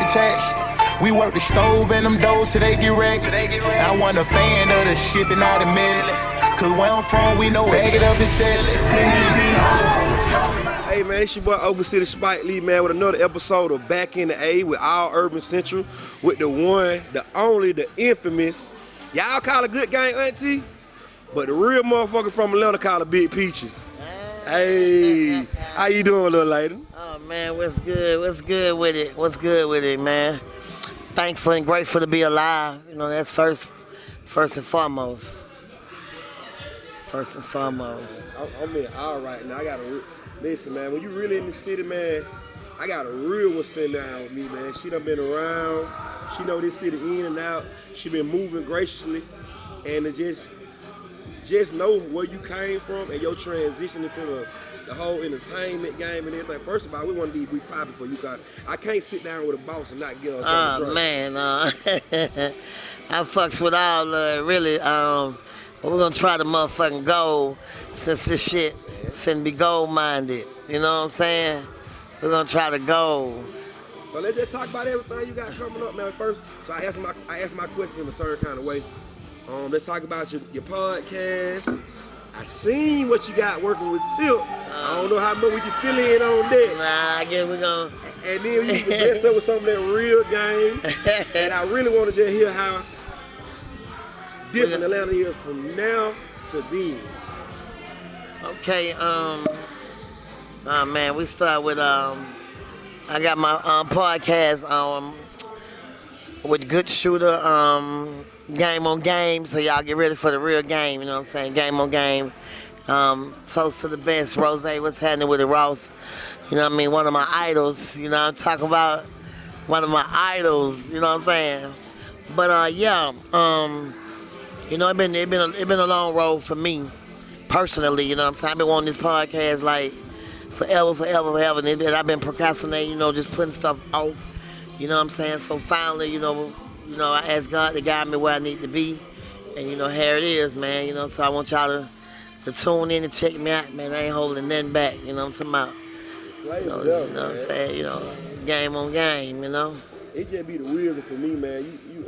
attached. We work the stove and them doors till they get wrecked. I want a fan of the shit and not admit it. Cause where I'm from, we know bag it up and sell it. Hey man, it's your boy Oakland City Spike Lee, man, with another episode of Back in the A with All Urban Central with the one, the only, the infamous. Y'all call it Good Gang Auntie, but the real motherfucker from Atlanta call it Big Peaches. Hey, how you doing, little lady? Oh man, what's good? What's good with it? What's good with it, man? Thankful and grateful to be alive. You know, that's first and foremost. First and foremost. I'm in all right now. I got to listen, man. When you really in the city, man, I got a real one sitting down with me, man. She done been around. She know this city in and out. She been moving graciously, and to just know where you came from and your transition into the whole entertainment game and everything. First of all, we want to be popping for you, cause I can't sit down with a boss and not get us on the drug. Man, I fucks with all really. We're gonna try to motherfucking gold since this shit finna be gold minded. You know what I'm saying? We're gonna try to gold. So let's just talk about everything you got coming up now. First, so I asked my question in a certain kind of way. Let's talk about your podcast. I seen what you got working with Tilt. I don't know how much we can fill in on that. Nah, I guess we're gonna. And then you can mess up with some of that real game. And I really want to just hear how different Atlanta is from now to then. Okay, man, we start with I got my podcast with Good Shooter, Game on Game, so y'all get ready for the real game, you know what I'm saying? Game on Game. Toast to the best. Rose, what's happening with it, Ross? You know what I mean? One of my idols, you know I'm talking about? One of my idols, you know what I'm saying? But yeah, you know, it been a long road for me, personally, you know what I'm saying? I've been wanting this podcast like forever, and I've been procrastinating, you know, just putting stuff off, you know what I'm saying? So finally, you know, I asked God to guide me where I need to be, and you know, here it is, man, you know, so I want y'all to tune in and check me out, man. I ain't holding nothing back, you know what I'm talking about? You know what I'm saying? You know, game on game, you know? It just be the weirdest for me, man. You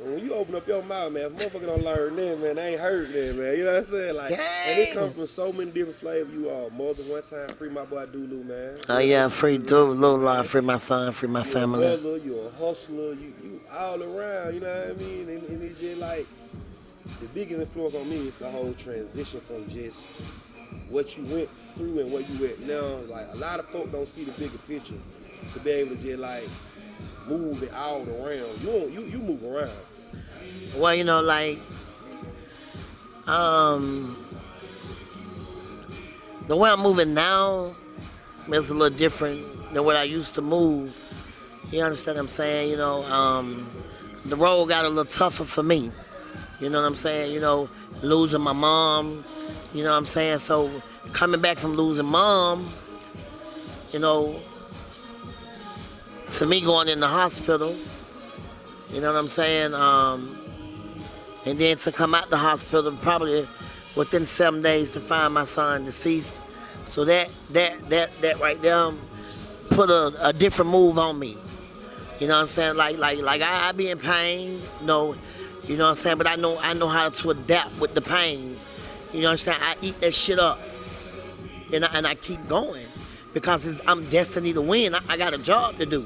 when you open up your mouth, man, if motherfucker don't learn then, man, they ain't heard then, man. You know what I'm saying? Like, and it comes from so many different flavors. You are more than one time. Free my boy Dulu, man. Oh yeah, free Dulu, free my son, free my family. You're a brother, you're a hustler, you all around. You know what I mean? And it's just like the biggest influence on me is the whole transition from just what you went through and where you at now. Like a lot of folk don't see the bigger picture to be able to just like move it all around. You move around. Well, you know, like, the way I'm moving now is a little different than what I used to move. You understand what I'm saying? You know, the road got a little tougher for me. You know what I'm saying? You know, losing my mom, you know what I'm saying? So coming back from losing mom, you know, to me going in the hospital, you know what I'm saying? And then to come out the hospital probably within 7 days to find my son deceased. So that right there put a different move on me. You know what I'm saying? Like I be in pain, you know what I'm saying? But I know how to adapt with the pain. You know what I'm saying? I eat that shit up, and I keep going because I'm destined to win. I got a job to do,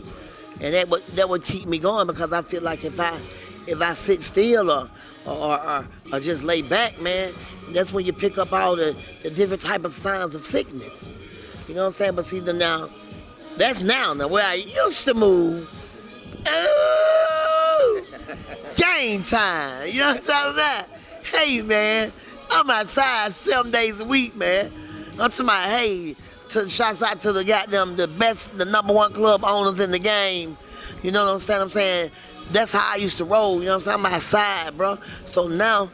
and that would keep me going because I feel like if I sit still or just lay back, man, that's when you pick up all the different type of signs of sickness. You know what I'm saying? But see, now where I used to move. Oh, game time. You know what I'm talking about? Hey, man, I'm outside 7 days a week, man. I'm talking about, hey, shouts out to the number one club owners in the game. You know what I'm saying? That's how I used to roll, you know what I'm saying? I'm outside, bro. So now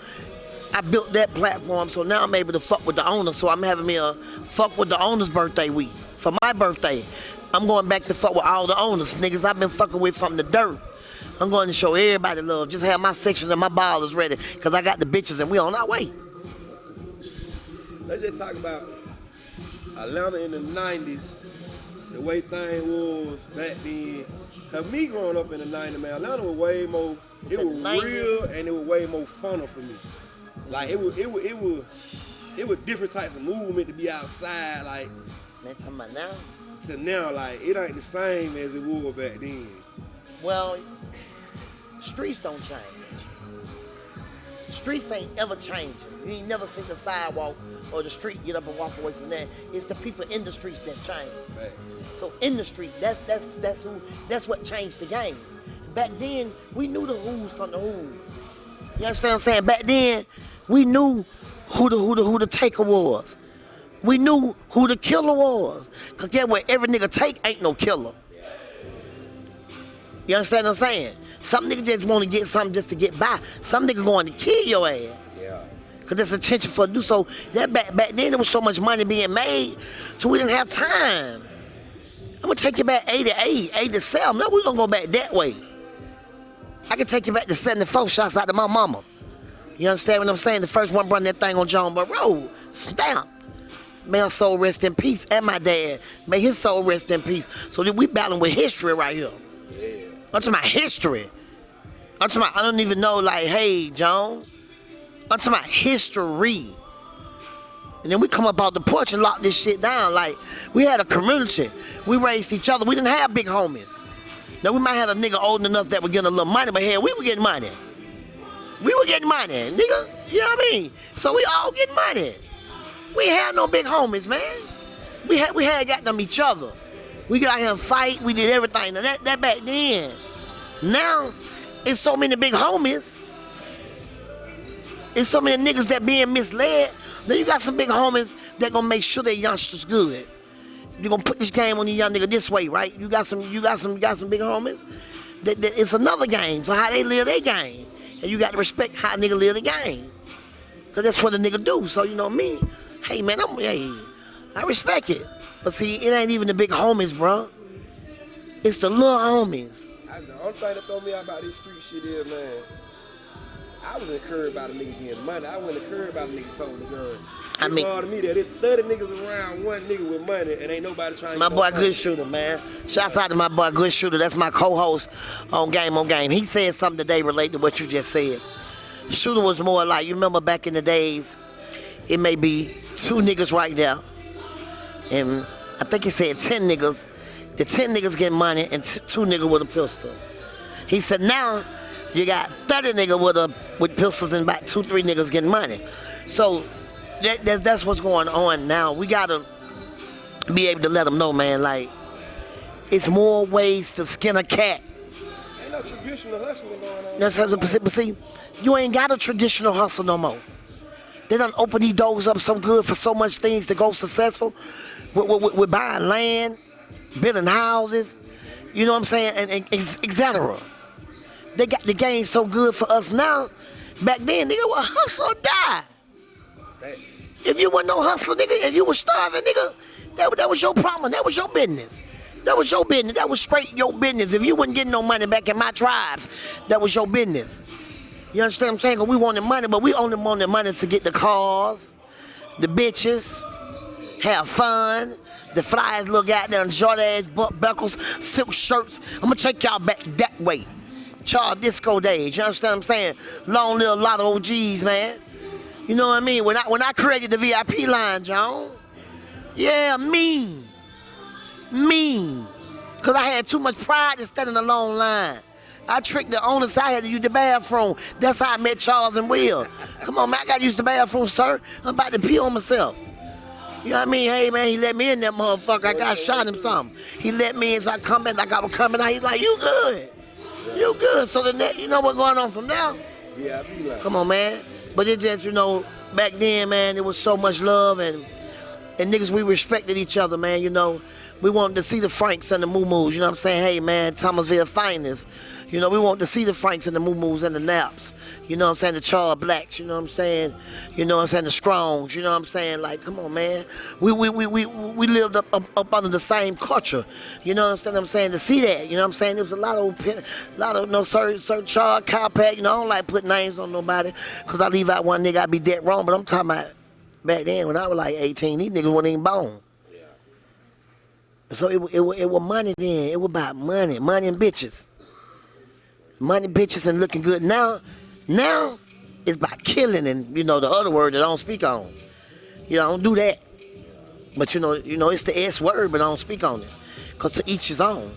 I built that platform, so now I'm able to fuck with the owner. So I'm having me a fuck with the owner's birthday week. For my birthday, I'm going back to fuck with all the owners, niggas I've been fucking with from the dirt. I'm going to show everybody love. Just have my section and my ballers ready, because I got the bitches and we on our way. Let's just talk about Atlanta in the 90s, the way things was back then. Cause me growing up in the 90s, man, Atlanta was way more, it was real and it was way more funner for me. Like it was different types of movement to be outside, like. Man, talking about now? To now, like, it ain't the same as it was back then. Well, streets don't change. Streets ain't ever changing. You ain't never seen the sidewalk or the street get up and walk away from that. It's the people in the streets that change. Right. So in the street, that's what changed the game. Back then, we knew the who's from the who's. You understand what I'm saying? Back then, we knew who the taker was. We knew who the killer was. Cause get what every nigga take ain't no killer. You understand what I'm saying? Some nigga just want to get something just to get by. Some nigga going to kill your ass. Yeah. Cause there's attention for do so. That back then there was so much money being made, so we didn't have time. I'm gonna take you back 88, 87. No, we gonna go back that way. I can take you back to 74 shots out to my mama. You understand what I'm saying? The first one run that thing on John Boy Road. Stamp. May her soul rest in peace. And my dad. May his soul rest in peace. So that we battling with history right here. Yeah. I'm talking about history. I'm talking about, I don't even know, like, hey, John. I'm talking about history. And then we come up out the porch and lock this shit down. Like, we had a community. We raised each other. We didn't have big homies. Now, we might have a nigga old enough that would get a little money, but hell, we were getting money. We were getting money, nigga. You know what I mean? So we all getting money. We ain't had no big homies, man. We had got them each other. We got out here and fight. We did everything. Now, that back then. Now, it's so many big homies. It's so many niggas that being misled. Now you got some big homies that gonna make sure their youngsters good. You gonna put this game on your young nigga this way, right? You got some big homies. That it's another game for how they live their game, and you got to respect how a nigga live the game, cause that's what a nigga do. So you know me, hey man, I respect it. But see, it ain't even the big homies, bro. It's the little homies. The only thing that throw me out about this street shit is, man, I was encouraged by the nigga getting money. I wasn't encouraged by the nigga towing the gun. I mean, to me that there's 30 niggas around one nigga with money and ain't nobody trying to my boy Good Shooter, man. Shouts out to my boy Good Shooter. That's my co-host on Game on Game. He said something today related to what you just said. Shooter was more like, you remember back in the days, it may be 2 niggas right there. And I think he said 10 niggas. The 10 niggas get money and 2 niggas with a pistol. He said now you got 30 niggas with pistols and about 2-3 niggas getting money. So that's what's going on now. We gotta be able to let them know, man, like, it's more ways to skin a cat. Ain't no traditional hustling going on. That's how, but see, you ain't got a traditional hustle no more. They done open these doors up so good for so much things to go successful. We're buying land, building houses, you know what I'm saying, and et cetera. They got the game so good for us now. Back then, nigga, was hustle or die. If you wasn't no hustler, nigga, if you was starving, nigga, that was your problem. That was your business. That was your business. That was straight your business. If you wasn't getting no money back in my tribes, that was your business. You understand what I'm saying? 'Cause we wanted money, but we only wanted money to get the cars, the bitches, have fun, the flies look out there, Jordan ass buckles, silk shirts. I'm gonna take y'all back that way. Charles disco days, you understand what I'm saying? Long live a lot of OGs, man. You know what I mean? When I created the VIP line, John, yeah, mean. Because I had too much pride to stand in a long line. I tricked the owners, I had to use the bathroom. That's how I met Charles and Will. Come on, man, I got to use the bathroom, sir. I'm about to pee on myself. You know what I mean? Hey, man, he let me in that motherfucker. I got shot him something. He let me in, so I come back like I was coming out. He's like, you good. You good. So the next, you know what's going on from now? Yeah, I be like. Come on, man. But it just, you know, back then, man, there was so much love and niggas, we respected each other, man, you know. We wanted to see the Franks and the Moo-Moos, you know what I'm saying? Hey, man, Thomasville finest. You know, we wanted to see the Franks and the Moo-Moos and the Naps. You know what I'm saying? The Charles Blacks, you know what I'm saying? You know what I'm saying? The Strongs, you know what I'm saying? Like, come on, man. We lived up under the same culture. You know what I'm saying? To see that, you know what I'm saying? There was a lot of no certain Charles, Cowpat, you know, I don't like putting names on nobody because I leave out one nigga, I'd be dead wrong. But I'm talking about back then when I was like 18, these niggas wasn't even born. Yeah. You know what I'm saying? So, you know, we respected each other, man, you know. We wanted to see the Franks and the Moo-Moos and the Naps. You know what I'm saying? Hey, man, Thomasville finest. You know what I'm saying? The Franks and the Moo-Moos and the Naps. You know what I'm saying? We lived up under the same culture. You know what I'm saying? To see that, you know what I'm saying? There was a lot of no certain Charles, Cowpat, you know, I don't like putting names on nobody because I leave out one nigga, I'd be dead wrong. But I'm talking about back then when I was like 18, these niggas wasn't even born. So it was money then. It was about money and bitches. Money, bitches, and looking good. Now it's about killing and, the other word that I don't speak on. I don't do that. But, it's the S word, but I don't speak on it. Because to each his own.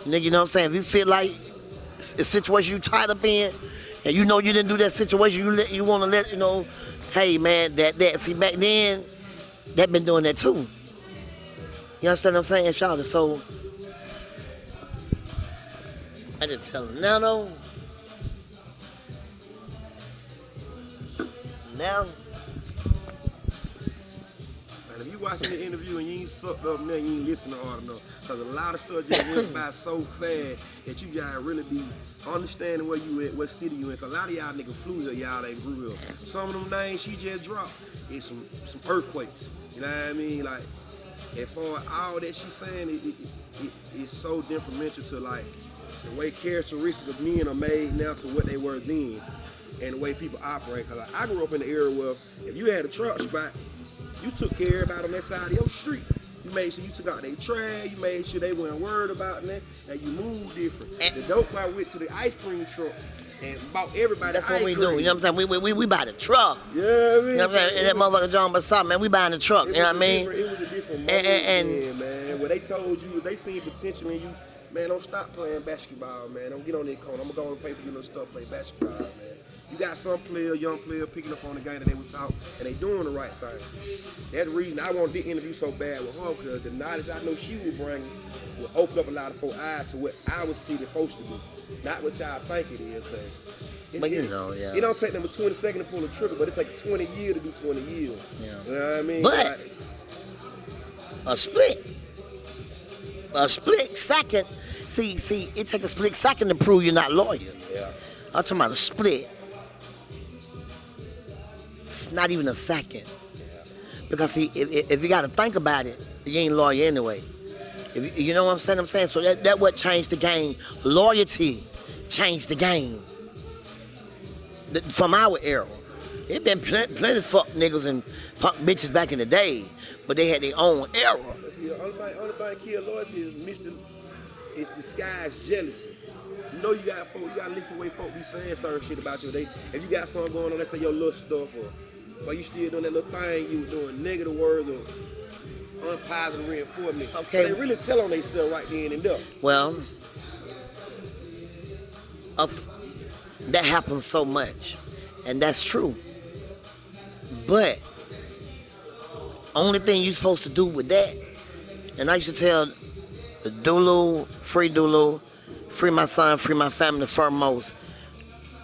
Nigga, you know what I'm saying? If you feel like a situation you tied up in, and you didn't do that situation, you want to let, hey, man, that. See, back then, that been doing that too. You understand what I'm saying, Shawty? So, I just tell them now, though. Now. And if you watching the interview and you ain't sucked up now, you ain't listening hard enough. Because a lot of stuff just went by so fast that you gotta really be understanding where you at, what city you in. Because a lot of y'all niggas flew to y'all that grew up. Some of them names she just dropped is some earthquakes. You know what I mean? Like, as far as all that she's saying, it's so detrimental to like the way characteristics of men are made now to what they were then, and the way people operate. Cause like, I grew up in the era where if you had a truck spot, you took care of everybody on that side of your street. You made sure you took out their trash. You made sure they weren't worried about that. And you moved different. The dope guy went to the ice cream truck and bought everybody. That's what we do. You know what I'm saying? We buy the truck. Yeah, I mean, you know what I'm saying? And that motherfucker John Bassett, man, we buying the truck. You know what I mean? It was a different moment man. Where they told you, they seen potential in you. Man, don't stop playing basketball, man. Don't get on that corner. I'm gonna go and pay for your little stuff, play basketball, man. You got some player, young player, picking up on the game that they was taught, and they doing the right thing. That's the reason I wanted to interview so bad with her, because the knowledge I know she would bring will open up a lot of folks' eyes to what I would see the supposed to do, not what y'all think it is. But yeah. It don't take them 20 seconds to pull a trigger, but it takes 20 years to do 20 years. Yeah. You know what I mean? But like, a split second. See, it takes a split second to prove you're not loyal. Yeah. I'm talking about a split. It's not even a second. Yeah. Because see, if you got to think about it, you ain't loyal anyway. If you know what I'm saying? So that what changed the game. Loyalty changed the game. From our era. It been plenty fuck niggas and punk bitches back in the day, but they had their own era. See, the only thing kill loyalty is disguised jealousy. You know you gotta listen to the way folk be saying certain shit about you. If you got something going on, let's say your little stuff, or you still doing that little thing you were doing, negative words or unpositive reinforcement. Okay. So they really tell on themselves right then and there. Well, that happens so much, and that's true. But only thing you're supposed to do with that, and I used to tell the Dulu, free my son, free my family foremost.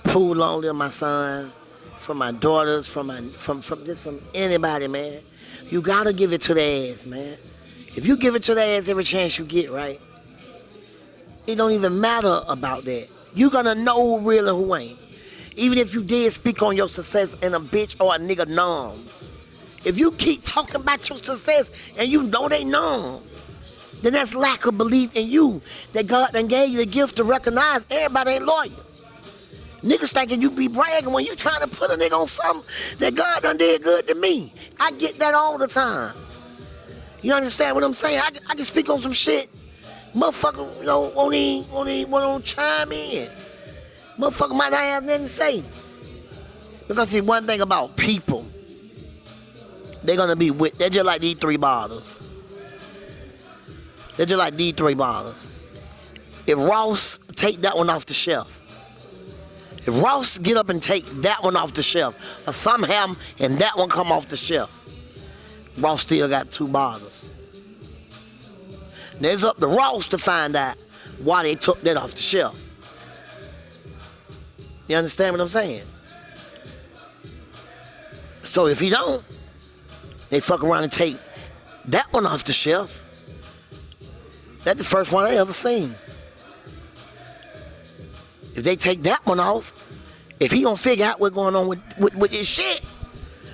Pooh, long live my son, from my daughters, from anybody, man. You gotta give it to their ass, man. If you give it to their ass every chance you get, right, it don't even matter about that. You gonna know who real and who ain't. Even if you did speak on your success and a bitch or a nigga numb. If you keep talking about your success and you know they numb, then that's lack of belief in you. That God done gave you the gift to recognize everybody ain't loyal. Niggas thinking you be bragging when you trying to put a nigga on something that God done did good to me. I get that all the time. You understand what I'm saying? I can speak on some shit. Motherfucker, won't even chime in. Motherfucker might not have nothing to say. Because see, one thing about people, they're gonna be they're just like these three bottles. They're just like these three bottles. If Ross take that one off the shelf, if Ross get up and take that one off the shelf, or somehow and that one come off the shelf, Ross still got two bottles. Now it's up to Ross to find out why they took that off the shelf. You understand what I'm saying? So if he don't, they fuck around and take that one off the shelf. That's the first one I ever seen. If they take that one off, if he gonna figure out what's going on with his shit,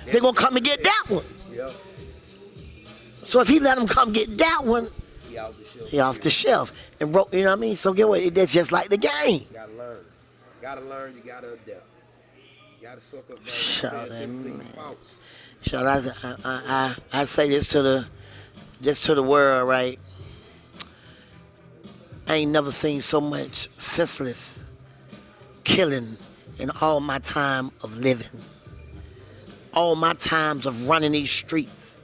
they gonna come and get that one. Yep. So if he let them come get that one, he off the shelf. And broke, you know what I mean? So get what? That's just like the game. You gotta learn. You gotta learn, you gotta adapt. You gotta suck up, I say this to the world, right? I ain't never seen so much senseless killing in all my time of living. All my times of running these streets.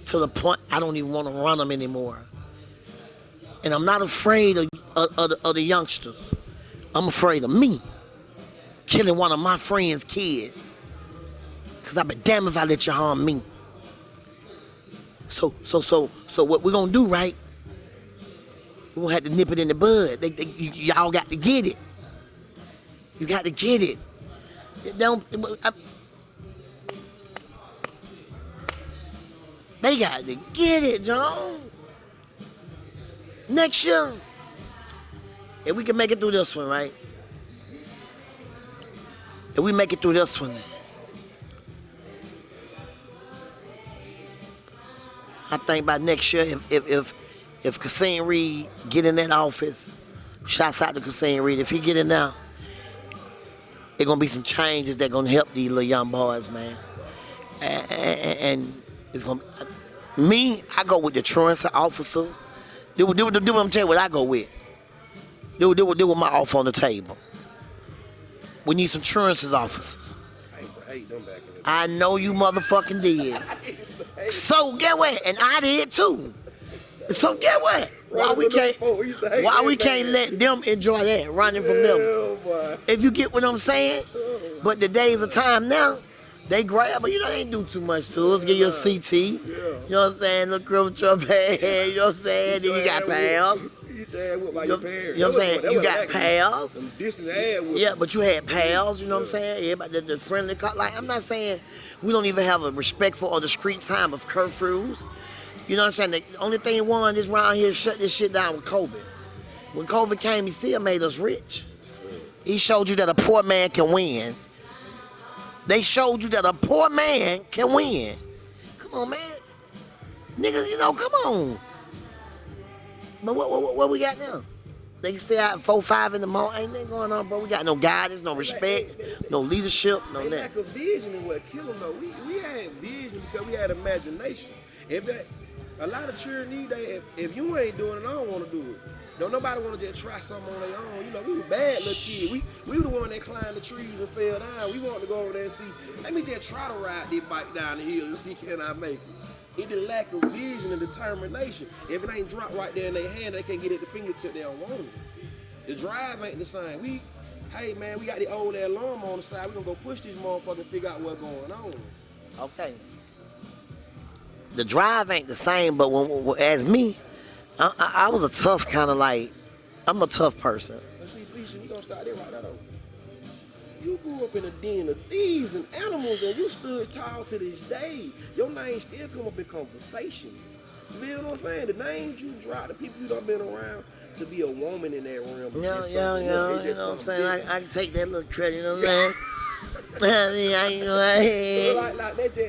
To the point I don't even want to run them anymore. And I'm not afraid of the youngsters. I'm afraid of me killing one of my friends' kids. Cause I'd be damned if I let you harm me. So what we're gonna do, right? We're gonna have to nip it in the bud. Y'all got to get it. You got to get it. They got to get it, John. Next year, if we can make it through this one, right? If we make it through this one, I think by next year, if Cassine Reed get in that office, shouts out to Cassine Reed, if he get in now, there's gonna be some changes that gonna help these little young boys, man. And it's gonna me, I go with the truancy officer. Do what I'm telling you what I go with. Do what my offer on the table. We need some truancy officers. I hate them back in the day. I know you motherfucking did. So get what? And I did too. So get what? Why we can't let them enjoy that running from them? Boy. If you get what I'm saying. But the days of time now, they grab, but you know they ain't do too much to us. Give you a CT. You know what I'm saying? Look at your head. You know what I'm saying? Then you got pals. You ass whooped by your parents. You know what I'm saying? You got pals. Some distant ass whooping. Yeah, but you had pals, you know what I'm saying? Everybody, the friendly cop. Like, I'm not saying we don't even have a respectful or discreet time of curfews. You know what I'm saying? The only thing one is around here shut this shit down with COVID. When COVID came, he still made us rich. He showed you that a poor man can win. They showed you that a poor man can win. Come on, man. Niggas, you know, come on. But what we got now? They can stay out at 4, 5 in the morning. Ain't nothing going on, bro. We got no guidance, no respect, no leadership, no nothing. Lack of vision is what killed them, though. We had vision because we had imagination. A lot of children these days, if you ain't doing it, I don't want to do it. Don't nobody want to just try something on their own. You know, we were bad little kids. We were the one that climbed the trees and fell down. We wanted to go over there and see, let me just try to ride this bike down the hill and see can I make it. It's the lack of vision and determination. If it ain't dropped right there in their hand, they can't get it at the fingertip, they don't want it. The drive ain't the same. Hey man, we got the old ass lawnmower on the side. We gonna go push this motherfucker and figure out what's going on. Okay. The drive ain't the same, but as me, I was a tough kind of like, I'm a tough person. Let's see, Felicia, we gonna start there right now though. You grew up in a den of thieves and animals and you stood tall to this day. Your name still come up in conversations. You feel what I'm saying? The names you drop, the people you done been around, to be a woman in that realm. Yeah, you know what I'm saying? I can take that little credit, you know what I'm saying? Like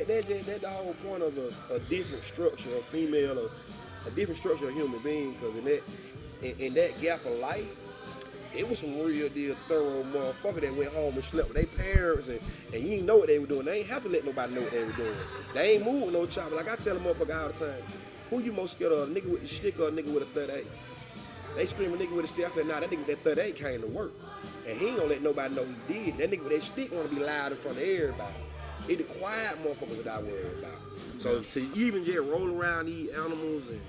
that's the whole point of a different structure of female, a different structure of human being, because in that gap of life, it was some real deal thorough motherfucker that went home and slept with their parents and you didn't know what they were doing. They ain't have to let nobody know what they were doing. They ain't moving no chopper. Like I tell a motherfucker all the time, who you most scared of, a nigga with the stick or a nigga with a 38? They scream a nigga with a stick. I said, nah, that nigga with that 38 came to work. And he ain't gonna let nobody know he did. That nigga with that stick wanna be loud in front of everybody. It's the quiet motherfuckers that I worry about. So to even just roll around these animals and,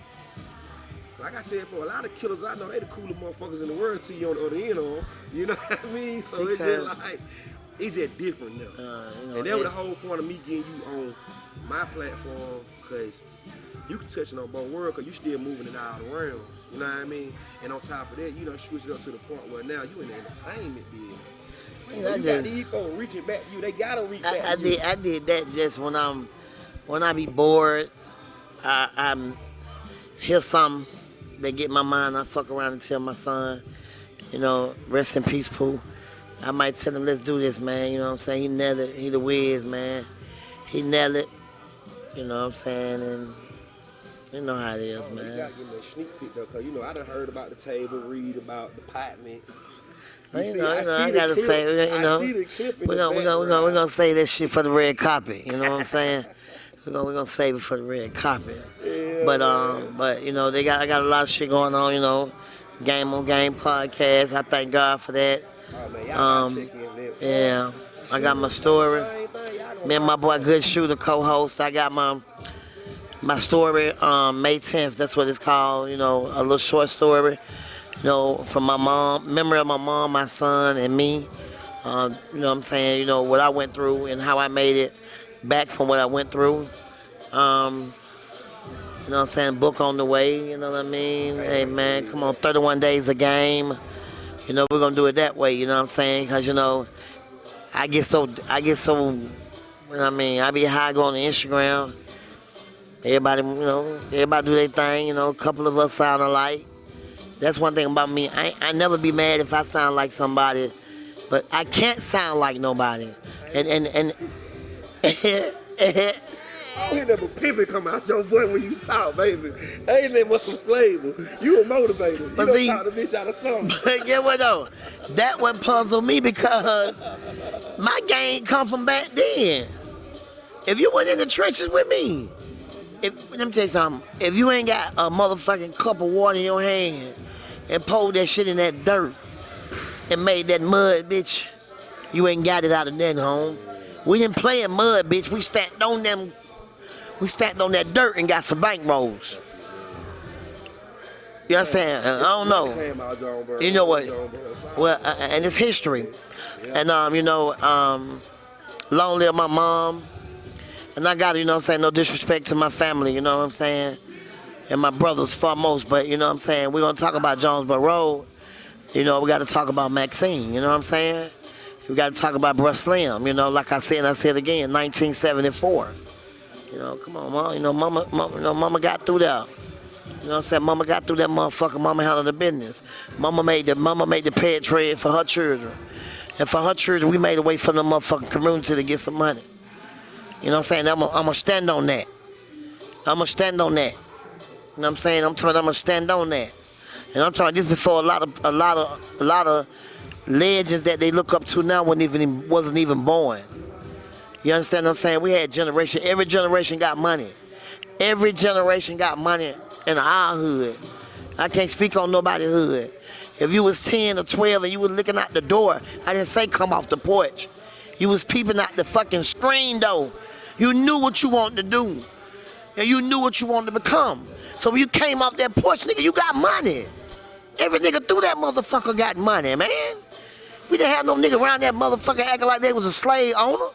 like I said, for a lot of killers I know, they the coolest motherfuckers in the world till you on the other end on. You know what I mean? So it's just like, it's just different now. And that was the whole point of me getting you on my platform, because you can touch it on both worlds, because you still moving in all the realms. You know what I mean? And on top of that, you done switched it up to the point where now you in the entertainment business. You got these folks reaching back to you. They gotta reach back to you. I did that just when I be bored, I'm hear something that get my mind, I fuck around and tell my son, you know, rest in peace, Pooh. I might tell him, let's do this, man. You know what I'm saying? He nailed it. He the whiz, man. He nailed it. You know what I'm saying? And you know how it is, man. You gotta give me a sneak peek though, because you know I done heard about the table, read about the pot mix. I gotta say, you know, we're gonna say that shit for the red carpet. You know what I'm saying? We're gonna save it for the red carpet. Yeah, but you know, I got a lot of shit going on. You know, Game on Game podcast. I thank God for that. Oh man, y'all gotta check in there. Yeah, I got my story. Me and my boy Good Shooter co-host. I got my story, May 10th. That's what it's called. You know, a little short story. You know, from my mom, memory of my mom, my son, and me. You know what I'm saying? You know, what I went through and how I made it back from what I went through. You know what I'm saying? Book on the way, you know what I mean? Hey, man, come on, 31 days a game. You know, we're going to do it that way, you know what I'm saying? Because, you know, I get so, you know what I mean? I be high going to Instagram. Everybody, you know, everybody do their thing, you know, a couple of us sound alike. That's one thing about me. I never be mad if I sound like somebody, but I can't sound like nobody. And I don't hear that but pimpin' come out your boy when you talk, baby. Ain't that much flavor. You a motivator. You But don't see- talk the bitch out of something. But get what though? That would puzzle me because my game come from back then. If you went in the trenches with me, let me tell you something. If you ain't got a motherfucking cup of water in your hand and pulled that shit in that dirt and made that mud, bitch, you ain't got it out of that home. We didn't play in mud, bitch. We stacked on that dirt and got some bank rolls. You understand? I don't know. You know what? Well, and it's history. And, you know, long live my mom. And I got, you know what I'm saying, no disrespect to my family, you know what I'm saying? And my brothers foremost, but, you know what I'm saying, we're going to talk about Jonesboro Road. You know, we got to talk about Maxine, you know what I'm saying? We got to talk about Bruh Slim, you know, like I said, and I said again, 1974. You know, come on, Mom. You know, Mama got through that. You know what I'm saying? Mama got through that motherfucker. Mama handled the business. Mama made the pay trade for her children. And for her children, we made a way for the motherfucking community to get some money. You know what I'm saying? I'm going to stand on that. I'm going to stand on that. You know what I'm saying? I'm going to stand on that. And I'm talking this before a lot of legends that they look up to now wasn't even born. You understand what I'm saying? We had generation. Every generation got money. Every generation got money in our hood. I can't speak on nobody's hood. If you was 10 or 12 and you was looking out the door, I didn't say come off the porch. You was peeping out the fucking screen though. You knew what you wanted to do. And you knew what you wanted to become. So when you came off that porch, nigga, you got money. Every nigga through that motherfucker got money, man. We didn't have no nigga around that motherfucker acting like they was a slave owner.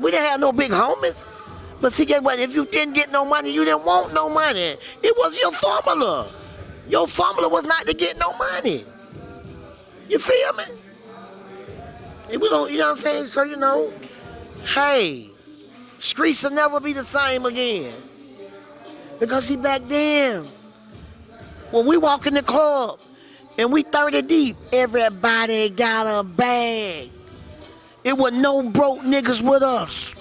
We didn't have no big homies. But see, guess what? If you didn't get no money, you didn't want no money. It was your formula. Your formula was not to get no money. You feel me? And we don't, you know what I'm saying? So, you know, hey, streets will never be the same again. Because see, back then, when we walk in the club and we 30 deep, everybody got a bag. It was no broke niggas with us.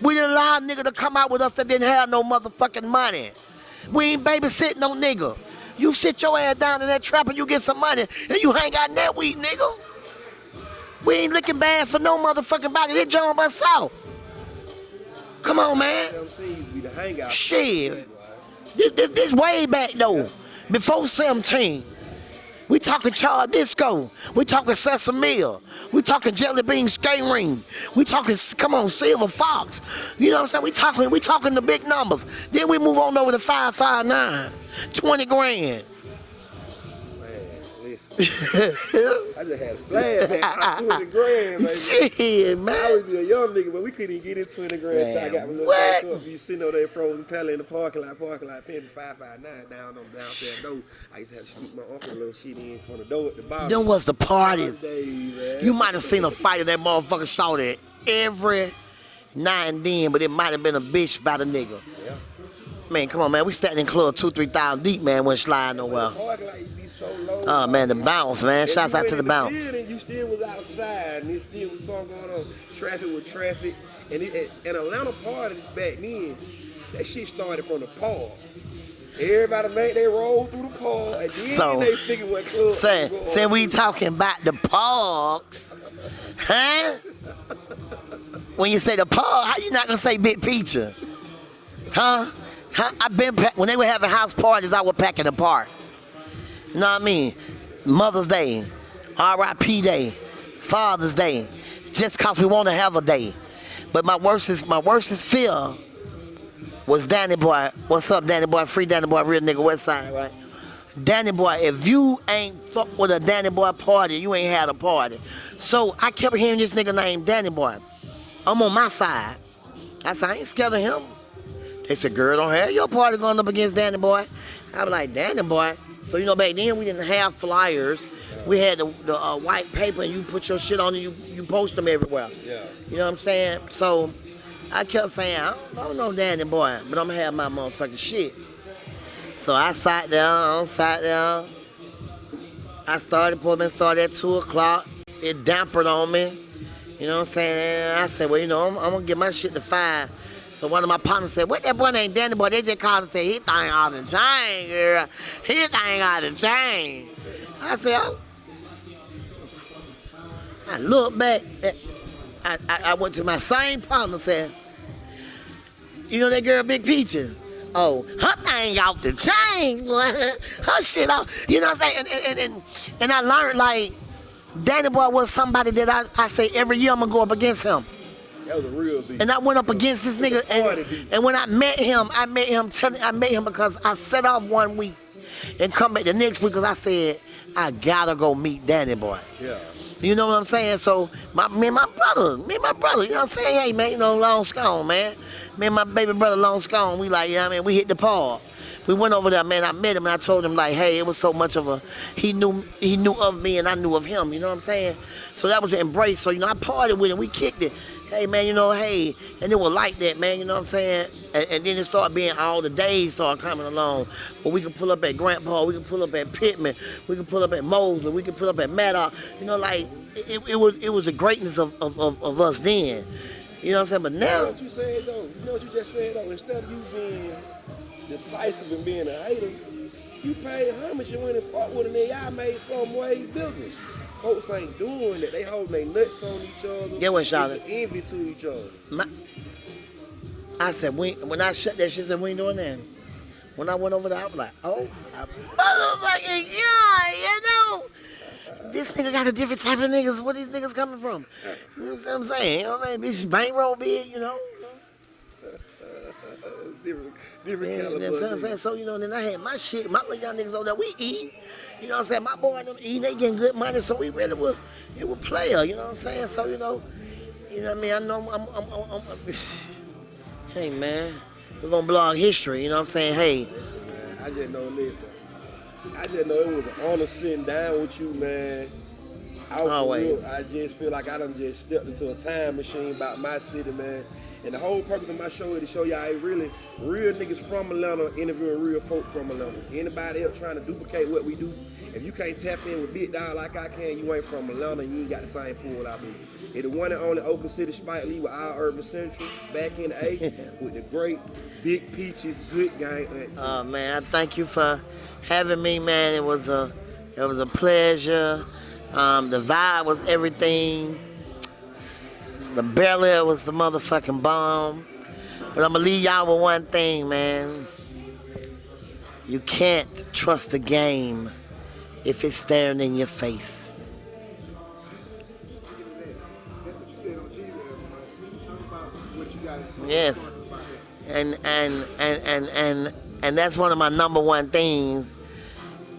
We didn't allow a nigga to come out with us that didn't have no motherfucking money. We ain't babysitting no nigga. You sit your ass down in that trap and you get some money and you hang out in that weed, nigga. We ain't looking bad for no motherfucking body. They jump us out. Come on, man. Shit. This way back though. Before 17. We talking Char Disco. We talking Sesame. We talking Jelly Bean Skate Ring. We talking, come on, Silver Fox. You know what I'm saying? We talking the big numbers. Then we move on over to 559. 20 grand. I just had a blast, man. 20 grand, baby. Shit, man. I would be a young nigga, but we couldn't even get in 20 grand. So I got my little back up. You sitting over there frozen pallet in the parking lot, paying the 559 down downstairs door. I used to have to sneak my uncle a little shit in from the door at the bottom. Them was the parties. Days, You might have seen a fight of that motherfucker shot at every now and then, but it might have been a bitch by the nigga. Yeah. Man, come on, man. We standing in club 2,000-3,000 deep, man. Wasn't sliding nowhere. Oh man, the bounce, man. Shouts out to the bounce. You still was outside, and it still was something going on. Traffic with traffic, and Atlanta parties back then, that shit started from the park. Everybody made their roll through the park, and then So, they figured what club. Say we talking about the parks, huh? When you say the park, how you not gonna say Big Picture, huh? When they were having house parties, I would pack in the park. You know what I mean? Mother's Day, R.I.P. Day, Father's Day, just cause we want to have a day. But my worstest fear was Danny Boy. What's up, Danny Boy? Free Danny Boy, real nigga, West Side, right? Danny Boy, if you ain't fuck with a Danny Boy party, you ain't had a party. So I kept hearing this nigga named Danny Boy. I'm on my side. I said, I ain't scared of him. They said, girl, don't have your party going up against Danny Boy. I was like, Danny Boy? So, you know, back then we didn't have flyers. We had the white paper and you put your shit on and you post them everywhere. Yeah. You know what I'm saying? So I kept saying, I don't know Danny Boy, but I'm gonna have my motherfucking shit. So I sat down. I started at 2 o'clock. It dampened on me. You know what I'm saying? I said, well, you know, I'm gonna get my shit to 5. So one of my partners said, what that boy named Danny Boy? They just called and said, he think out the chain, girl. He think out the chain. I said, oh. I looked back. I went to my same partner and said, you know that girl Big Peaches? Oh, her thing off the chain, boy. Her shit off. You know what I'm saying? And I learned, like, Danny Boy was somebody that I say every year I'm going to go up against him. That was a real beat. And I went up against this nigga, and when I met him because I set off one week and come back the next week because I said, I gotta go meet Danny Boy. Yeah. You know what I'm saying? So me and my brother, you know what I'm saying? Hey, man, you know, Long Scone, man. Me and my baby brother, Long Scone, we like, you know what I mean? We hit the park. We went over there, man. I met him and I told him, like, hey, it was so much of he knew of me and I knew of him, you know what I'm saying? So that was an embrace. So, you know, I partied with him, we kicked it. Hey, man, you know, hey, and it was like that, man, you know what I'm saying? And then it started being all the days started coming along. But we could pull up at Grandpa, we could pull up at Pittman, we could pull up at Mosley, we could pull up at Maddox. You know, like, it was the greatness of us then. You know what I'm saying? But now... You know what you said, though? You know what you just said, though? Instead of you being decisive and being a hater, you paid homage and went and fought with them, and y'all made some way business. Folks ain't doing that. They holding their nuts on each other. Yeah, what, Charlotte? Envy to each other. I said, when I shut that shit, I said, we ain't doing that. When I went over there, I was like, oh, my motherfucking God, you know? This nigga got a different type of niggas. Where these niggas coming from? You know what I'm saying? You know what I mean? Bitch, bankroll big, you know? Different caliber. You know what I'm saying? So, you know, then I had my shit, my little young niggas over there, we eating. You know what I'm saying? My boy and them eating, they getting good money, so we really was player, you know what I'm saying? So, you know what I mean? I know I'm hey, man, we're gonna blog history, you know what I'm saying? Hey. Listen, man, I just know it was an honor sitting down with you, man. Always. I just feel like I done just stepped into a time machine about my city, man. And the whole purpose of my show is to show y'all really real niggas from Atlanta interviewing real folk from Atlanta. Anybody else trying to duplicate what we do, if you can't tap in with Big Dog like I can, you ain't from Atlanta, you ain't got the same pull I do. It's the one and only Oakland City Spike Lee with our Urban Central back in the A with the great Big Peaches, good gang. Oh man, I thank you for having me, man. It was a pleasure. The vibe was everything. The Bel Air was the motherfucking bomb. But I'm gonna leave y'all with one thing, man. You can't trust the game if it's staring in your face. Yes. And that's one of my number one things.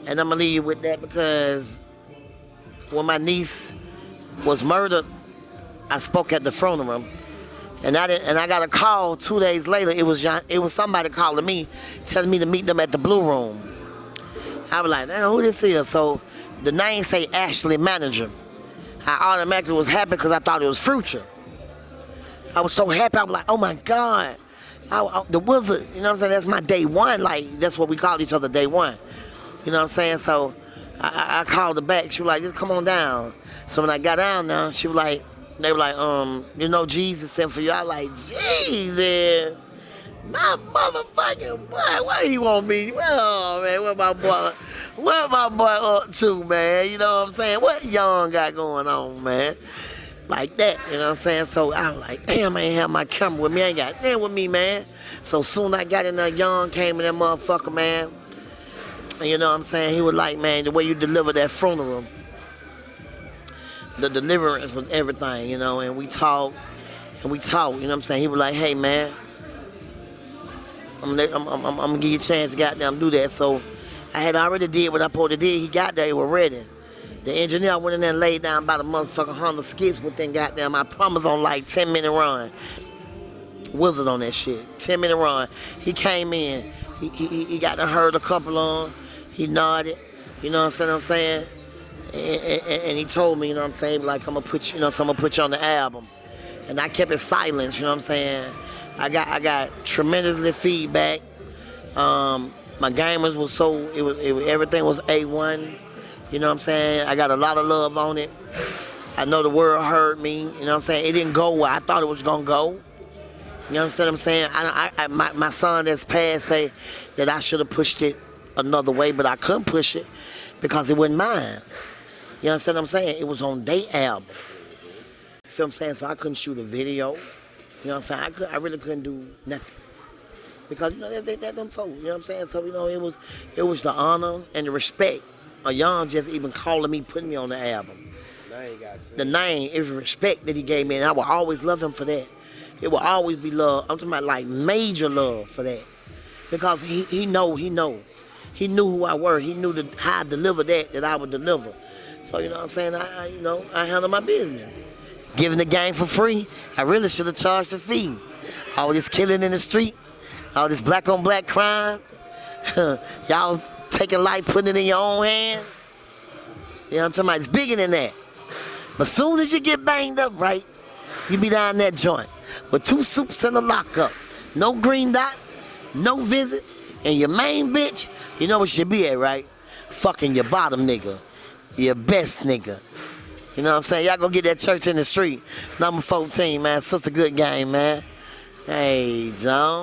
And I'm gonna leave you with that because when my niece was murdered, I spoke at the funeral, and I got a call 2 days later. It was somebody calling me, telling me to meet them at the Blue Room. I was like, damn, who this is? So the name say Ashley Manager. I automatically was happy because I thought it was Future. I was so happy. I was like, oh my God, the Wizard. You know what I'm saying? That's my day one. Like that's what we call each other, day one. You know what I'm saying? So I called her back. She was like, just come on down. So when I got down now, she was like. They were like, you know, Jeezy sent for you. I like, Jeezy, my motherfucking boy, what he want me? Well, man, what my boy up to, man? You know what I'm saying? What Young got going on, man? Like that, you know what I'm saying? So I was like, damn, I ain't have my camera with me. I ain't got nothing with me, man. So soon I got in there, Young came in that motherfucker, man. And you know what I'm saying? He was like, man, the way you deliver that funeral, the deliverance was everything, you know, and we talked, you know what I'm saying? He was like, hey, man, I'm gonna give you a chance to goddamn do that. So I had already did what I supposed to do. He got there, he was ready. The engineer went in there and laid down about a motherfucking 100 skits within goddamn, I promise, on like 10-minute run. Wizard on that shit, 10-minute run. He came in, he got to heard a couple on, he nodded, you know what I'm saying? And he told me, you know what I'm saying, like, I'm gonna put you, you know, so I'm gonna put you on the album. And I kept it silent, you know what I'm saying? I got tremendously feedback. My gamers was everything was A1. You know what I'm saying? I got a lot of love on it. I know the world heard me. You know what I'm saying? It didn't go where I thought it was gonna go. You understand what I'm saying? My son that's passed say that I should have pushed it another way, but I couldn't push it because it wasn't mine. You understand what I'm saying? It was on their album. You feel what I'm saying? So I couldn't shoot a video. You know what I'm saying? I really couldn't do nothing. Because, you know, that them folk, you know what I'm saying? So, you know, it was the honor and the respect of Young just even calling me, putting me on the album. The name is respect that he gave me, and I will always love him for that. It will always be love. I'm talking about like major love for that. Because he knew who I were. He knew how I deliver that I would deliver. So, you know what I'm saying? I handle my business. Giving the game for free, I really should have charged a fee. All this killing in the street, all this black on black crime, y'all taking life, putting it in your own hand. You know what I'm talking about? It's bigger than that. But soon as you get banged up, right, you be down that joint with 2 soups and a lockup, no green dots, no visit, and your main bitch, you know what she be at, right? Fucking your bottom nigga, your best nigga. You know what I'm saying? Y'all go get that church in the street. Number 14, man. Sister Good Game, man. Hey, John.